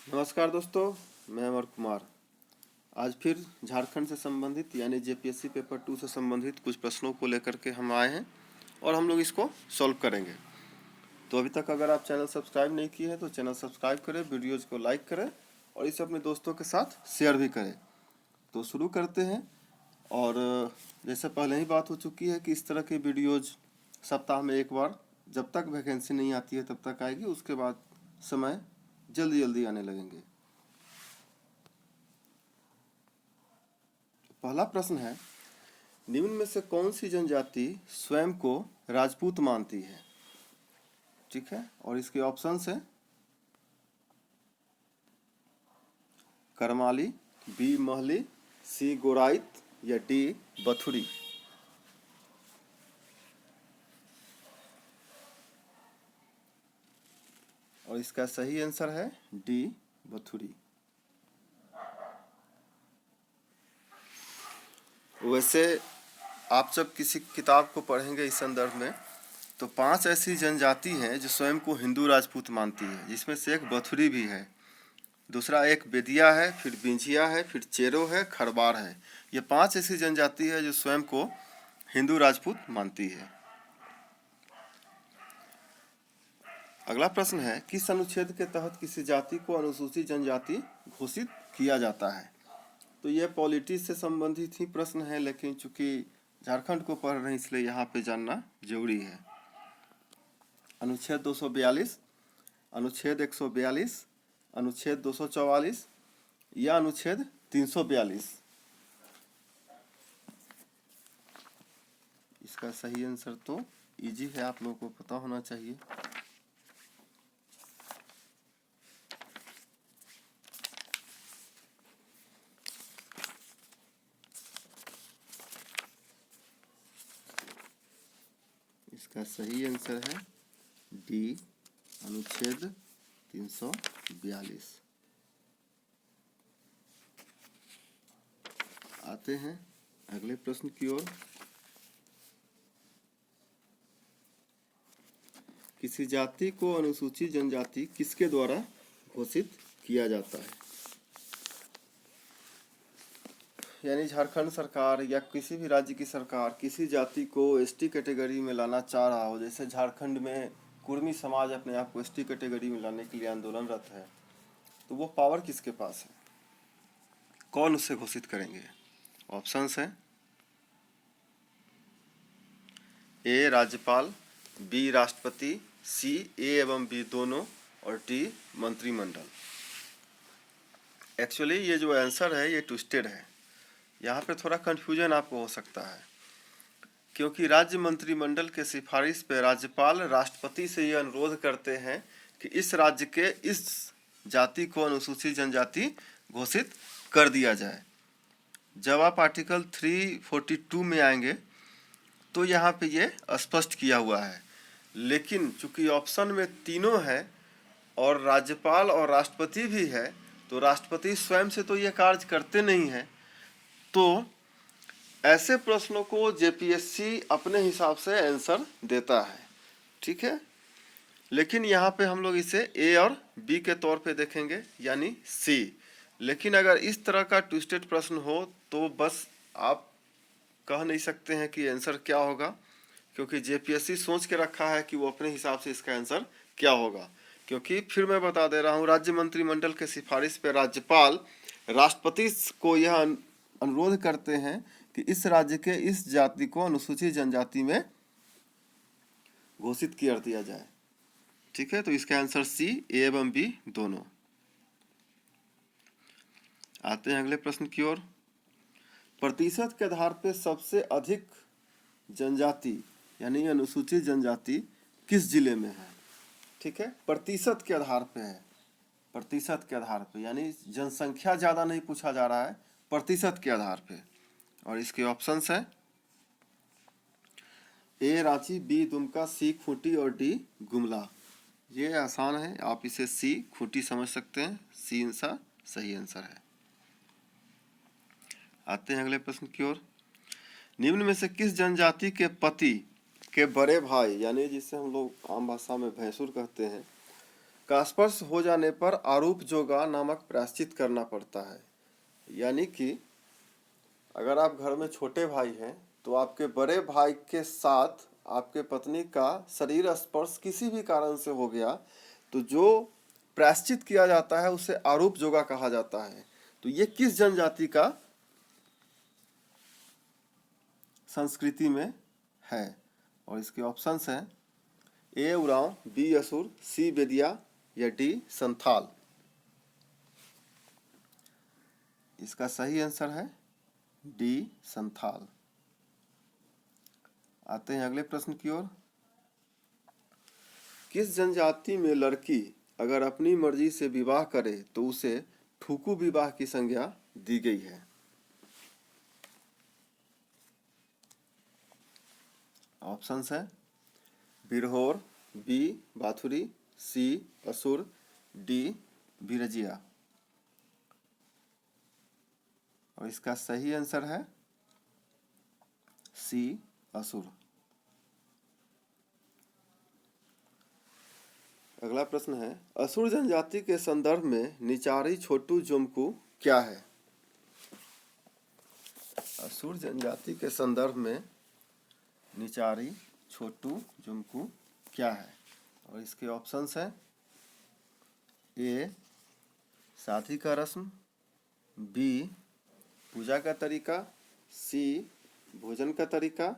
नमस्कार दोस्तों, मैं अमर कुमार। आज फिर झारखंड से संबंधित यानी जेपीएससी पेपर 2 से संबंधित कुछ प्रश्नों को लेकर के हम आए हैं और हम लोग इसको सॉल्व करेंगे। तो अभी तक अगर आप चैनल सब्सक्राइब नहीं किए हैं तो चैनल सब्सक्राइब करें, वीडियोज़ को लाइक करें और इसे अपने दोस्तों के साथ शेयर भी करें। तो शुरू करते हैं। और जैसे पहले ही बात हो चुकी है कि इस तरह की वीडियोज़ सप्ताह में एक बार, जब तक वैकेंसी नहीं आती है तब तक आएगी, उसके बाद समय जल्दी जल्दी आने लगेंगे। पहला प्रश्न है, निम्न में से कौन सी जनजाति स्वयं को राजपूत मानती है? ठीक है, और इसके ऑप्शंस हैं करमाली, बी महली, सी गोराइत या डी बथुरी। और इसका सही आंसर है डी बथुरी। वैसे आप जब किसी किताब को पढ़ेंगे इस संदर्भ में तो 5 ऐसी जनजाति हैं जो स्वयं को हिंदू राजपूत मानती है, जिसमें से एक बथुरी भी है, दूसरा एक बेदिया है, फिर बिंझिया है, फिर चेरो है, खरबार है। ये 5 ऐसी जनजाति है जो स्वयं को हिंदू राजपूत मानती है। अगला प्रश्न है, किस अनुच्छेद के तहत किसी जाति को अनुसूचित जनजाति घोषित किया जाता है? तो यह पॉलिटी से संबंधित ही प्रश्न है, लेकिन चूंकि झारखंड को पढ़ रहे हैं इसलिए यहाँ पे जानना जरूरी है। अनुच्छेद 242, अनुच्छेद 142, अनुच्छेद 244 या अनुच्छेद 342। इसका सही आंसर तो इजी है, आप लोगों को पता होना चाहिए। इसका सही आंसर है डी अनुच्छेद 342। आते हैं अगले प्रश्न की ओर। किसी जाति को अनुसूचित जनजाति किसके द्वारा घोषित किया जाता है? यानी झारखंड सरकार या किसी भी राज्य की सरकार किसी जाति को एसटी कैटेगरी में लाना चाह रहा हो, जैसे झारखंड में कुर्मी समाज अपने आप को एसटी कैटेगरी में लाने के लिए आंदोलनरत है, तो वो पावर किसके पास है? कौन उसे घोषित करेंगे? ऑप्शंस हैं ए राज्यपाल, बी राष्ट्रपति, सी ए एवं बी दोनों और डी मंत्रिमंडल। एक्चुअली ये जो आंसर है ये ट्विस्टेड है, यहाँ पे थोड़ा कन्फ्यूजन आपको हो सकता है, क्योंकि राज्य मंत्रिमंडल के सिफारिश पे राज्यपाल राष्ट्रपति से ये अनुरोध करते हैं कि इस राज्य के इस जाति को अनुसूचित जनजाति घोषित कर दिया जाए। जब आप आर्टिकल 342 में आएंगे तो यहाँ पे ये स्पष्ट किया हुआ है, लेकिन चूंकि ऑप्शन में तीनों है और राज्यपाल और राष्ट्रपति भी है, तो राष्ट्रपति स्वयं से तो ये कार्य करते नहीं हैं, तो ऐसे प्रश्नों को जेपीएससी अपने हिसाब से आंसर देता है। ठीक है, लेकिन यहाँ पे हम लोग इसे ए और बी के तौर पे देखेंगे, यानी सी। लेकिन अगर इस तरह का ट्विस्टेड प्रश्न हो तो बस आप कह नहीं सकते हैं कि आंसर क्या होगा, क्योंकि जेपीएससी सोच के रखा है कि वो अपने हिसाब से इसका आंसर क्या होगा। क्योंकि फिर मैं बता दे रहा हूँ, राज्य मंत्रिमंडल के सिफारिश पे राज्यपाल राष्ट्रपति को यह अनुरोध करते हैं कि इस राज्य के इस जाति को अनुसूचित जनजाति में घोषित कर दिया जाए। ठीक है, तो इसका आंसर सी ए एवं बी दोनों। आते हैं अगले प्रश्न की ओर। प्रतिशत के आधार पे सबसे अधिक जनजाति यानी अनुसूचित जनजाति किस जिले में है? ठीक है, प्रतिशत के आधार पे है, प्रतिशत के आधार पे, यानी जनसंख्या ज़्यादा नहीं पूछा जा रहा है, प्रतिशत के आधार पे। और इसके ऑप्शंस हैं ए रांची, बी दुमका, सी खूंटी और डी गुमला। ये आसान है, आप इसे सी खूंटी समझ सकते हैं, सी आंसर सही आंसर है। आते हैं अगले प्रश्न की ओर। निम्न में से किस जनजाति के पति के बड़े भाई, यानी जिसे हम लोग आम भाषा में भैंसुर कहते हैं, का स्पर्श हो जाने पर आरूप जोगा नामक प्रायश्चित करना पड़ता है। यानी कि अगर आप घर में छोटे भाई हैं तो आपके बड़े भाई के साथ आपके पत्नी का शरीर स्पर्श किसी भी कारण से हो गया तो जो प्रायश्चित किया जाता है उसे आरूप जोगा कहा जाता है। तो ये किस जनजाति का संस्कृति में है? और इसके ऑप्शंस हैं ए उरांव, बी असुर, सी बेदिया या डी संथाल। इसका सही आंसर है डी संथाल। आते हैं अगले प्रश्न की ओर। किस जनजाति में लड़की अगर अपनी मर्जी से विवाह करे तो उसे ठुकू विवाह की संज्ञा दी गई है? ऑप्शंस है बिरहोर, बी बाथुरी, सी असुर, डी बिरजिया। और इसका सही आंसर है सी असुर। अगला प्रश्न है असुर जनजाति के संदर्भ में निचारी छोटू जोमकू क्या है? असुर जनजाति के संदर्भ में निचारी छोटू जोमकू क्या है? और इसके ऑप्शंस हैं ए शादी का रस्म, बी पूजा का तरीका, सी भोजन का तरीका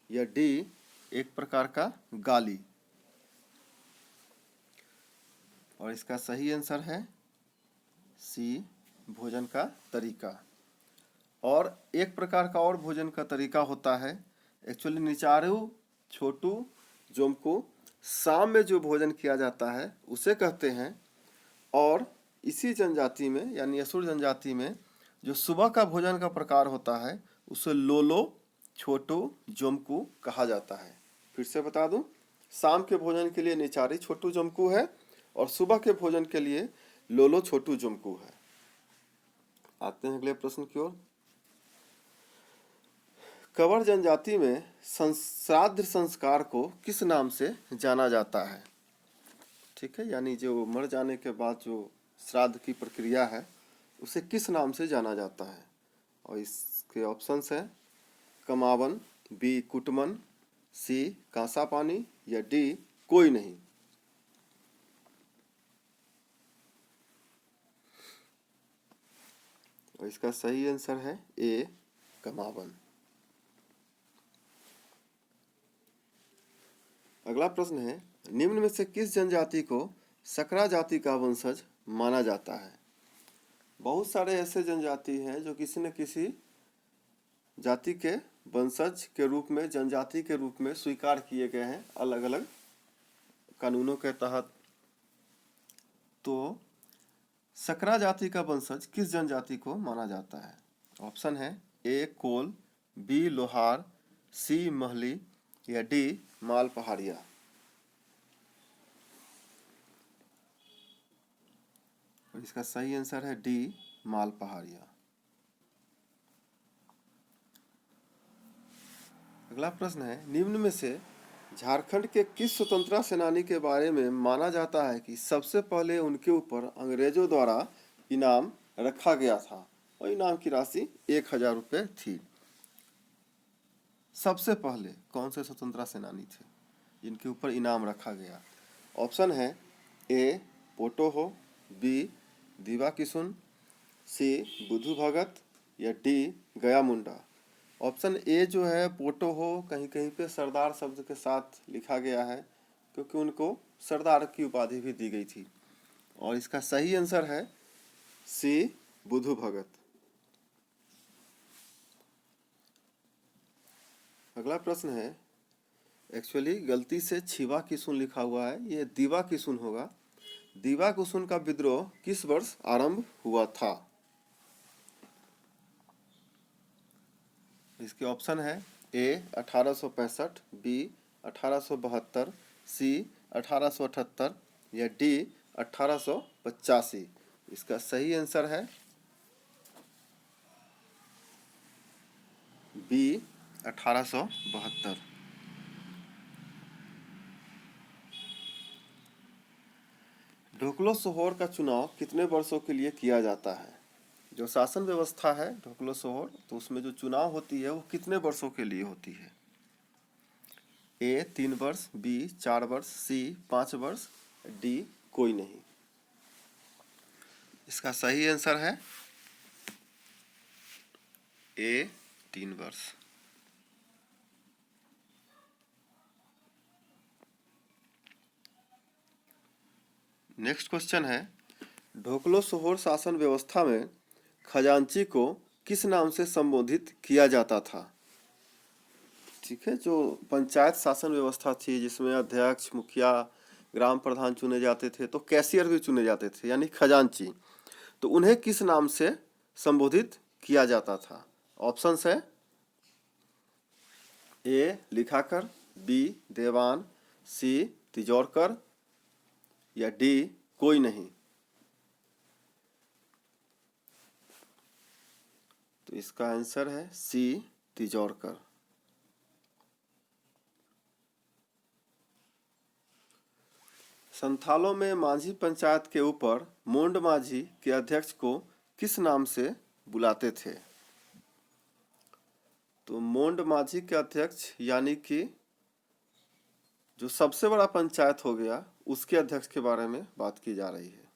या डी एक प्रकार का गाली। और इसका सही आंसर है सी भोजन का तरीका। और एक प्रकार का और भोजन का तरीका होता है एक्चुअली निचारू छोटू जोमकू शाम में जो भोजन किया जाता है उसे कहते हैं। और इसी जनजाति में यानी असुर जनजाति में जो सुबह का भोजन का प्रकार होता है उसे लोलो छोटू जोमकू कहा जाता है। फिर से बता दूं, शाम के भोजन के लिए निचारी छोटू जोमकू है और सुबह के भोजन के लिए लोलो छोटू जोमकू है। आते हैं अगले प्रश्न की ओर। कंवर जनजाति में श्राद्ध संस्कार को किस नाम से जाना जाता है? ठीक है, यानी जो मर जाने के बाद जो श्राद्ध की प्रक्रिया है उसे किस नाम से जाना जाता है? और इसके ऑप्शंस हैं कमावन, बी कुटमन, सी कांसा पानी या डी कोई नहीं। और इसका सही आंसर है ए कमावन। अगला प्रश्न है निम्न में से किस जनजाति को सकरा जाति का वंशज माना जाता है? बहुत सारे ऐसे जनजाति हैं जो किसी न किसी जाति के वंशज के रूप में जनजाति के रूप में स्वीकार किए गए हैं अलग अलग कानूनों के तहत। तो सकरा जाति का वंशज किस जनजाति को माना जाता है? ऑप्शन है ए कोल, बी लोहार, सी महली या डी माल पहाड़िया। और इसका सही आंसर है डी माल पहाड़िया। अगला प्रश्न है निम्न में से झारखंड के किस स्वतंत्रता सेनानी के बारे में माना जाता है कि सबसे पहले उनके ऊपर अंग्रेजों द्वारा इनाम रखा गया था और इनाम की राशि 1000 रुपये थी? सबसे पहले कौन से स्वतंत्रता सेनानी थे जिनके ऊपर इनाम रखा गया? ऑप्शन है ए पोटो, बी दीवा किशुन, सी बुधु भगत या डी गया मुंडा। ऑप्शन ए जो है पोटो कहीं कहीं पे सरदार शब्द के साथ लिखा गया है क्योंकि उनको सरदार की उपाधि भी दी गई थी। और इसका सही आंसर है सी बुधु भगत। अगला प्रश्न है एक्चुअली गलती से छिवा किशुन लिखा हुआ है, ये दीवा किशुन होगा। दीवा किशुन का विद्रोह किस वर्ष आरंभ हुआ था? इसके ऑप्शन है ए 1865, बी 1872, सी 1878 या डी 1885। इसका सही आंसर है बी 1872। ढोकलो सोहोर का चुनाव कितने वर्षों के लिए किया जाता है? जो शासन व्यवस्था है ढोकलो सोहोर, तो उसमें जो चुनाव होती है वो कितने वर्षों के लिए होती है? ए 3 वर्ष, बी 4 वर्ष, सी 5 वर्ष, डी कोई नहीं। इसका सही आंसर है ए 3 वर्ष। नेक्स्ट क्वेश्चन है, ढोकलो सोहोर शासन व्यवस्था में खजांची को किस नाम से संबोधित किया जाता था? ठीक है, जो पंचायत शासन व्यवस्था थी जिसमें अध्यक्ष, मुखिया, ग्राम प्रधान चुने जाते थे, तो कैशियर भी चुने जाते थे यानी खजांची, तो उन्हें किस नाम से संबोधित किया जाता था? ऑप्शंस है ए लिखाकर, बी देवान, सी तिजोरकर या डी कोई नहीं। तो इसका आंसर है सी तिजोरकर। संथालों में माझी पंचायत के ऊपर मोंड माझी के अध्यक्ष को किस नाम से बुलाते थे? तो मोंड माझी के अध्यक्ष यानी कि जो सबसे बड़ा पंचायत हो गया उसके अध्यक्ष के बारे में बात की जा रही है।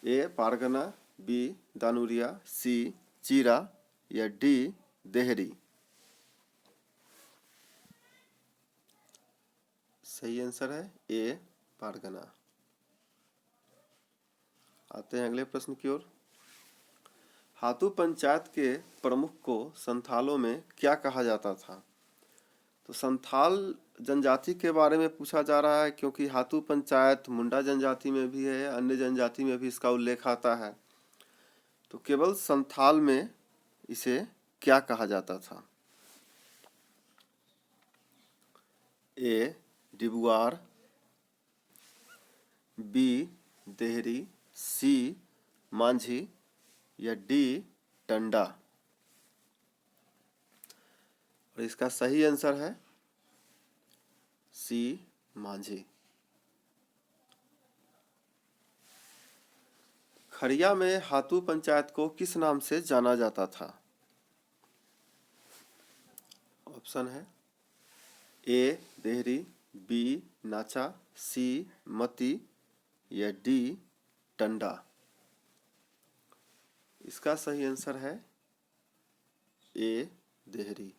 ए पारगना, बी दानुरिया, सी चीरा या डी देहरी। सही आंसर है ए पारगना। आते हैं अगले प्रश्न की ओर। हातू पंचायत के प्रमुख को संथालों में क्या कहा जाता था? तो संथाल जनजाति के बारे में पूछा जा रहा है, क्योंकि हातू पंचायत मुंडा जनजाति में भी है, अन्य जनजाति में भी इसका उल्लेख आता है। तो केवल संथाल में इसे क्या कहा जाता था? ए डिबुआर, बी देहरी, सी मांझी या डी टंडा। और इसका सही आंसर है सी मांझी। खड़िया में हातू पंचायत को किस नाम से जाना जाता था? ऑप्शन है ए देहरी, बी नाचा, सी मती या डी टंडा। इसका सही आंसर है ए देहरी।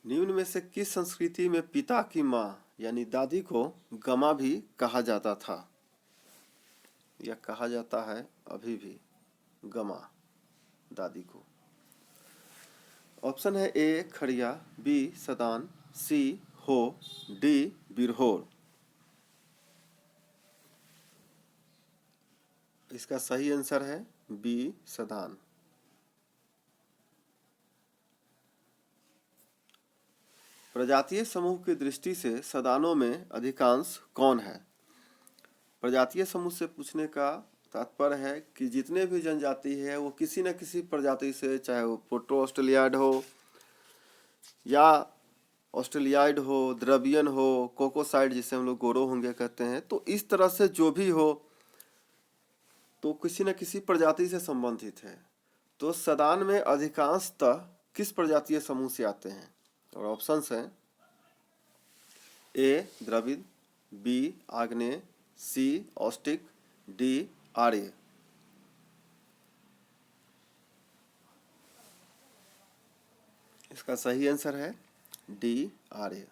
निम्न में से किस संस्कृति में पिता की माँ यानी दादी को गमा भी कहा जाता था या कहा जाता है अभी भी गमा दादी को? ऑप्शन है ए खड़िया, बी सदान, सी हो, डी बिरहोर। इसका सही आंसर है बी सदान। प्रजातीय समूह की दृष्टि से सदानों में अधिकांश कौन है? प्रजातीय समूह से पूछने का तात्पर्य है कि जितने भी जनजाति है वो किसी न किसी प्रजाति से, चाहे वो पोट्रो ऑस्ट्रेलियाइड हो या ऑस्ट्रेलियाइड हो, द्रवियन हो, कोकोसाइड जिसे हम लोग गोरो होंगे कहते हैं, तो इस तरह से जो भी हो तो किसी न किसी प्रजाति से संबंधित है। तो सदान में अधिकांशतः किस प्रजातीय समूह से आते हैं? और ऑप्शंस हैं ए द्रविड़, बी आग्नेय, सी ऑस्टिक, डी आर्य। इसका सही आंसर है डी आर्य।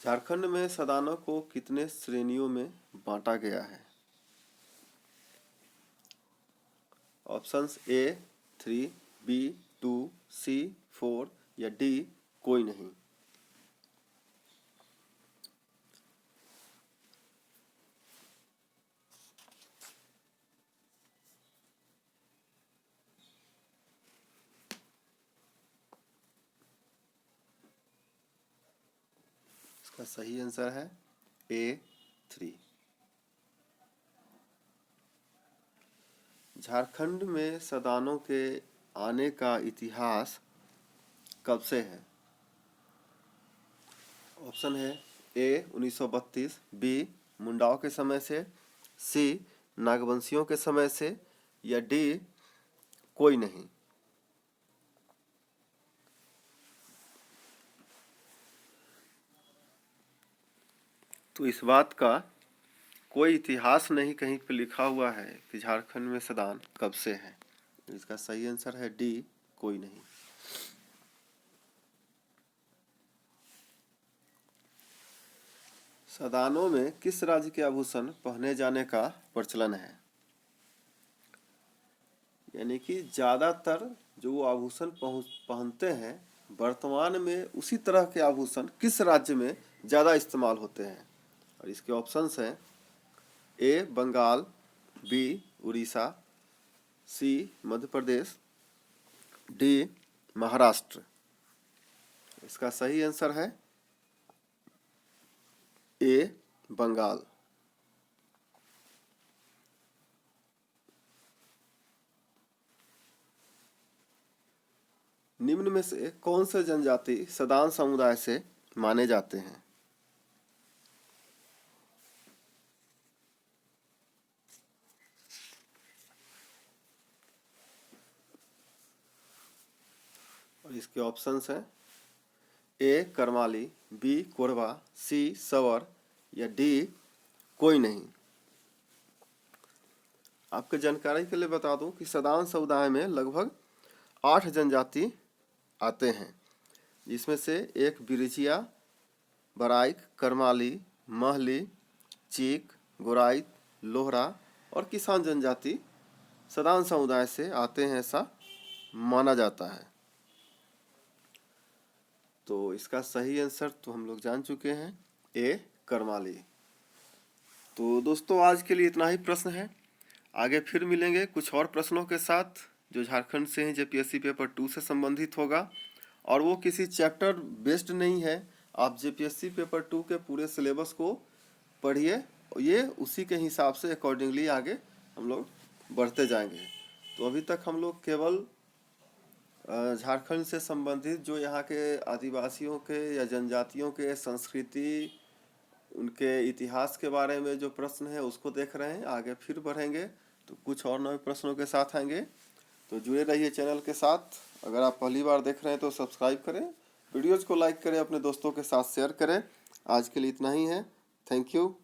झारखंड में सदानों को कितने श्रेणियों में बांटा गया है? ऑप्शंस ए 3, बी 2, सी 4 या डी कोई नहीं। इसका सही आंसर है ए 3। झारखंड में सदानों के आने का इतिहास कब से है? ऑप्शन है ए 1932, बी मुंडाओं के समय से, सी नागवंशियों के समय से, या डी कोई नहीं। तो इस बात का कोई इतिहास नहीं कहीं पे लिखा हुआ है कि झारखंड में सदान कब से है। इसका सही आंसर है डी कोई नहीं। सदानों में किस राज्य के आभूषण पहने जाने का प्रचलन है? यानी कि ज्यादातर जो वो आभूषण पहनते हैं वर्तमान में, उसी तरह के आभूषण किस राज्य में ज्यादा इस्तेमाल होते हैं? और इसके ऑप्शंस हैं ए बंगाल, बी उड़ीसा, सी मध्य प्रदेश, डी महाराष्ट्र। इसका सही आंसर है ए बंगाल। निम्न में से कौन से जनजाति सदान समुदाय से माने जाते हैं? और इसके ऑप्शंस हैं ए करमाली, बी कोरबा, सी सवर, या डी कोई नहीं। आपके जानकारी के लिए बता दूं कि सदान समुदाय में लगभग 8 जनजाति आते हैं, जिसमें से एक बिरजिया, बराइक, करमाली, महली, चीक, गोराइत, लोहरा और किसान जनजाति सदान समुदाय से आते हैं, ऐसा माना जाता है। तो इसका सही आंसर तो हम लोग जान चुके हैं, ए करमाली। तो दोस्तों आज के लिए इतना ही प्रश्न है। आगे फिर मिलेंगे कुछ और प्रश्नों के साथ जो झारखंड से हैं, जेपीएससी पेपर 2 से संबंधित होगा। और वो किसी चैप्टर बेस्ड नहीं है, आप जेपीएससी पेपर 2 के पूरे सिलेबस को पढ़िए, ये उसी के हिसाब से अकॉर्डिंगली आगे हम लोग बढ़ते जाएंगे। तो अभी तक हम लोग केवल झारखंड से संबंधित जो यहाँ के आदिवासियों के या जनजातियों के संस्कृति, उनके इतिहास के बारे में जो प्रश्न है उसको देख रहे हैं। आगे फिर बढ़ेंगे तो कुछ और नए प्रश्नों के साथ आएंगे। तो जुड़े रहिए चैनल के साथ। अगर आप पहली बार देख रहे हैं तो सब्सक्राइब करें, वीडियोज़ को लाइक करें, अपने दोस्तों के साथ शेयर करें। आज के लिए इतना ही है। Thank you.